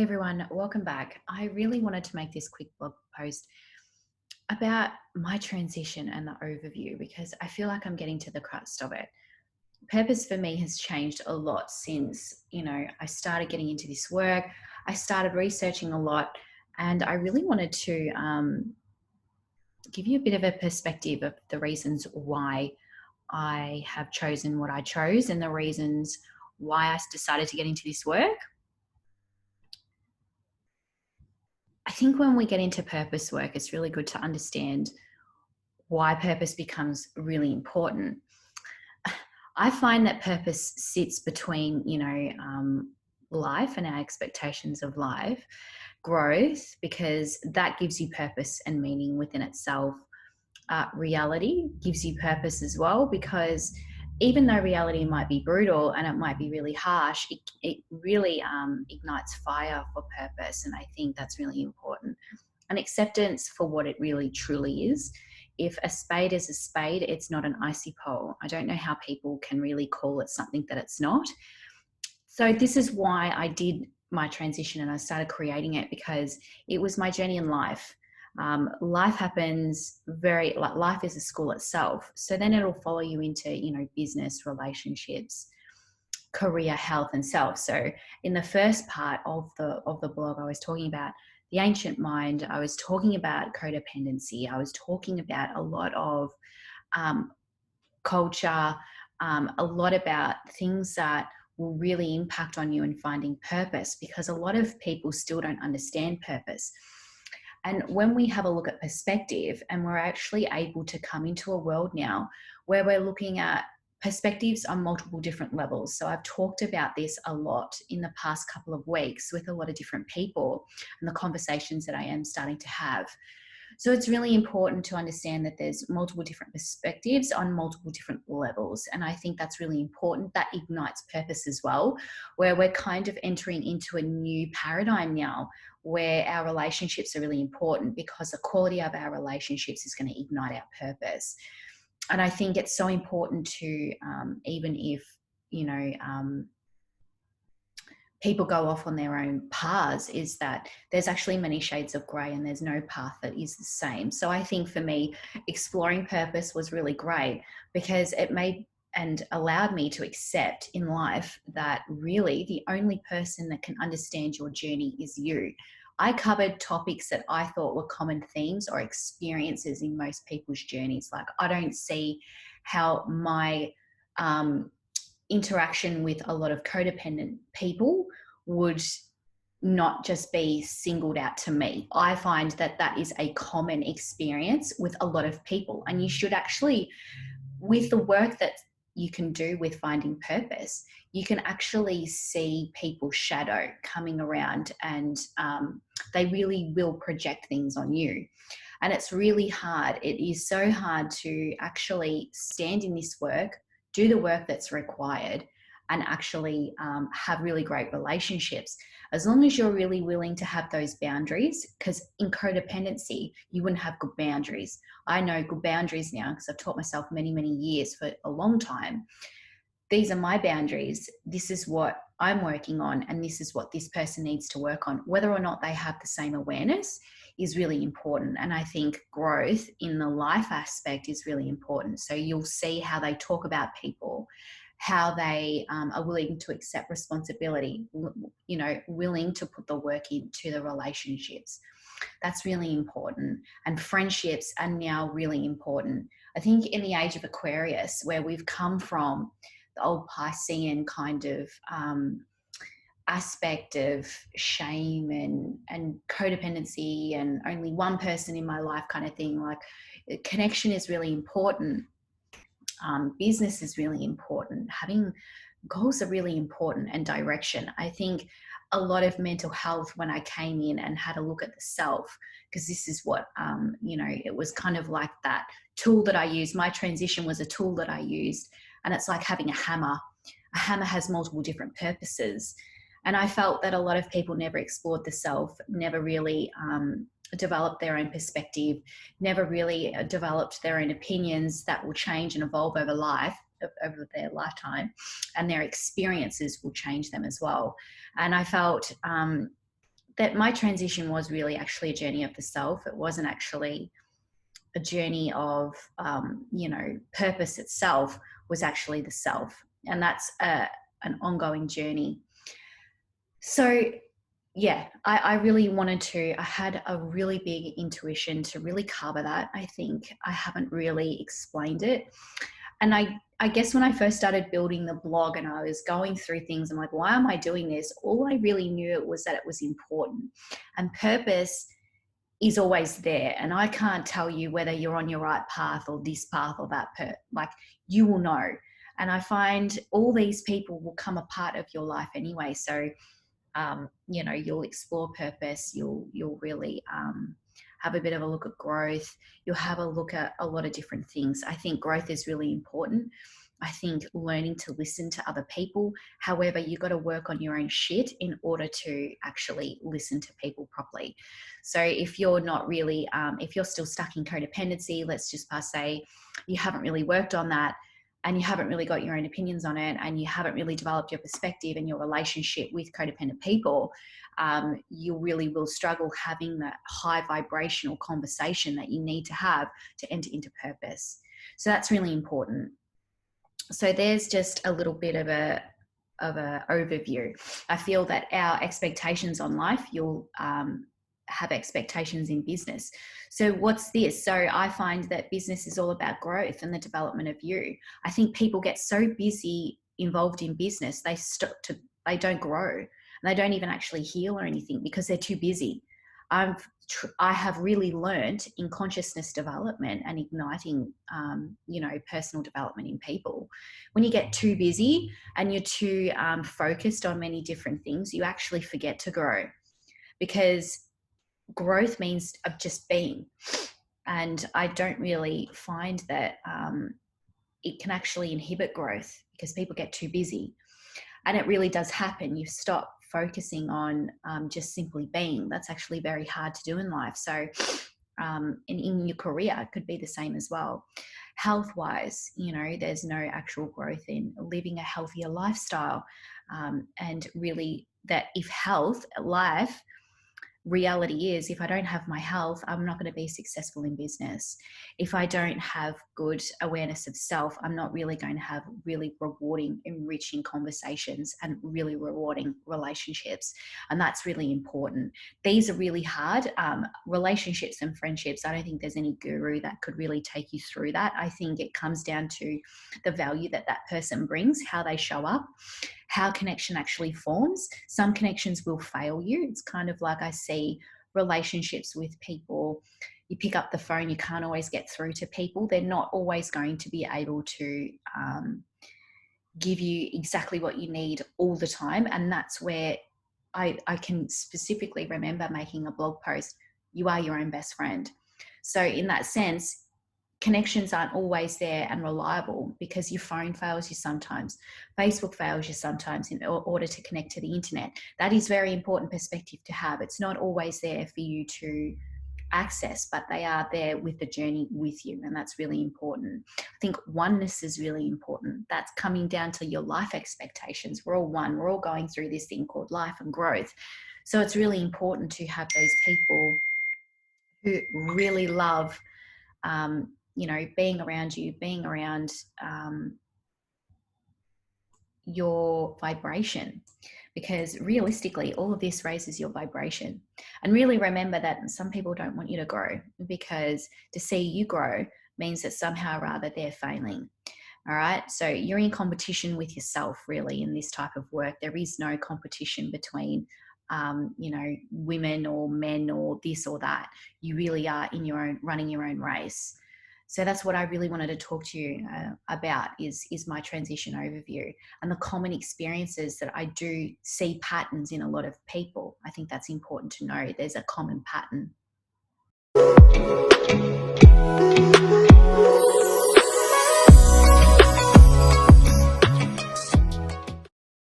everyone, welcome back. I really wanted to make this quick blog post about my transition and the overview because I feel like I'm getting to the crux of it. Purpose for me has changed a lot since, I started getting into this work. I started researching a lot, and I really wanted to give you a bit of a perspective of the reasons why I have chosen what I chose and the reasons why I decided to get into this work. I think when we get into purpose work, it's really good to understand why purpose becomes really important. I find that purpose sits between, life and our expectations of life, growth, because that gives you purpose and meaning within itself. Reality gives you purpose as well, because even though reality might be brutal and it might be really harsh, it really ignites fire for purpose. And I think that's really important. And acceptance for what it really truly is. If a spade is a spade, it's not an icy pole. I don't know how people can really call it something that it's not. So this is why I did my transition and I started creating it, because it was my journey in life. Life happens life is a school itself. So then it'll follow you into, business, relationships, career, health, and self. So in the first part of the blog, I was talking about the ancient mind. I was talking about codependency. I was talking about a lot of culture, a lot about things that will really impact on you in finding purpose, because a lot of people still don't understand purpose. And when we have a look at perspective, and we're actually able to come into a world now where we're looking at perspectives on multiple different levels. So I've talked about this a lot in the past couple of weeks with a lot of different people and the conversations that I am starting to have. So it's really important to understand that there's multiple different perspectives on multiple different levels. And I think that's really important. That ignites purpose as well, where we're kind of entering into a new paradigm now where our relationships are really important, because the quality of our relationships is going to ignite our purpose. And I think it's so important to, even if, people go off on their own paths, is that there's actually many shades of grey and there's no path that is the same. So I think for me, exploring purpose was really great, because it made and allowed me to accept in life that really the only person that can understand your journey is you. I covered topics that I thought were common themes or experiences in most people's journeys. Like, I don't see how my interaction with a lot of codependent people would not just be singled out to me. I find that that is a common experience with a lot of people. And you should actually, with the work that you can do with finding purpose, you can actually see people's shadow coming around, and they really will project things on you. And it's really hard. It is so hard to actually stand in this work, do the work that's required, and actually have really great relationships, as long as you're really willing to have those boundaries. Because in codependency, you wouldn't have good boundaries. I know good boundaries now because I've taught myself many, many years for a long time. These are my boundaries. This is what I'm working on, and this is what this person needs to work on. Whether or not they have the same awareness is really important. And I think growth in the life aspect is really important. So you'll see how they talk about people, how they are willing to accept responsibility, willing to put the work into the relationships. That's really important. And friendships are now really important. I think in the age of Aquarius, where we've come from the old Piscean kind of aspect of shame and codependency and only one person in my life kind of thing, like, connection is really important. Business is really important. Having goals are really important, and direction. I think a lot of mental health, when I came in and had a look at the self, because this is what, it was kind of like that tool that I used. My transition was a tool that I used, and it's like having a hammer. A hammer has multiple different purposes. And I felt that a lot of people never explored the self, never really developed their own perspective, never really developed their own opinions that will change and evolve over their lifetime, and their experiences will change them as well. And I felt that my transition was really actually a journey of the self. It wasn't actually a journey of, purpose itself was actually the self. And that's an ongoing journey. So yeah, I really wanted to, I had a really big intuition to really cover that. I think I haven't really explained it. And I guess when I first started building the blog and I was going through things, I'm like, why am I doing this? All I really knew was that it was important. And purpose is always there. And I can't tell you whether you're on your right path or this path or that like, you will know. And I find all these people will come a part of your life anyway. So you'll explore purpose, you'll really have a bit of a look at growth, you'll have a look at a lot of different things. I think growth is really important. I think learning to listen to other people. However, you've got to work on your own shit in order to actually listen to people properly. So if you're not really, if you're still stuck in codependency, let's just say you haven't really worked on that, and you haven't really got your own opinions on it, and you haven't really developed your perspective and your relationship with codependent people, you really will struggle having that high vibrational conversation that you need to have to enter into purpose. So that's really important. So there's just a little bit of a overview. I feel that our expectations on life, you'll have expectations in business. So what's this? So I find that business is all about growth and the development of you. I think people get so busy involved in business, they don't grow, and they don't even actually heal or anything because they're too busy. I have really learned in consciousness development and igniting, personal development in people. When you get too busy and you're too focused on many different things, you actually forget to grow, because growth means of just being. And I don't really find that it can actually inhibit growth because people get too busy. And it really does happen. You stop focusing on just simply being. That's actually very hard to do in life. So, and in your career, it could be the same as well. Health-wise, there's no actual growth in living a healthier lifestyle. And really that if life, reality is, if I don't have my health, I'm not going to be successful in business. If I don't have good awareness of self, I'm not really going to have really rewarding, enriching conversations and really rewarding relationships. And that's really important. These are really hard. Relationships and friendships, I don't think there's any guru that could really take you through that. I think it comes down to the value that person brings, how they show up, how connection actually forms. Some connections will fail you. It's kind of like I see relationships with people. You pick up the phone, you can't always get through to people. They're not always going to be able to give you exactly what you need all the time. And that's where I can specifically remember making a blog post, you are your own best friend. So in that sense, connections aren't always there and reliable, because your phone fails you sometimes, Facebook fails you sometimes in order to connect to the internet. That is very important perspective to have. It's not always there for you to access, but they are there with the journey with you, and that's really important. I think oneness is really important. That's coming down to your life expectations. We're all one. We're all going through this thing called life and growth. So it's really important to have those people who really love being around you, being around your vibration, because realistically, all of this raises your vibration. And really remember that some people don't want you to grow, because to see you grow means that somehow or other they're failing. All right. So you're in competition with yourself, really, in this type of work. There is no competition between women or men or this or that. You really are running your own race. So that's what I really wanted to talk to you about is my transition overview and the common experiences that I do see patterns in a lot of people. I think that's important to know. There's a common pattern.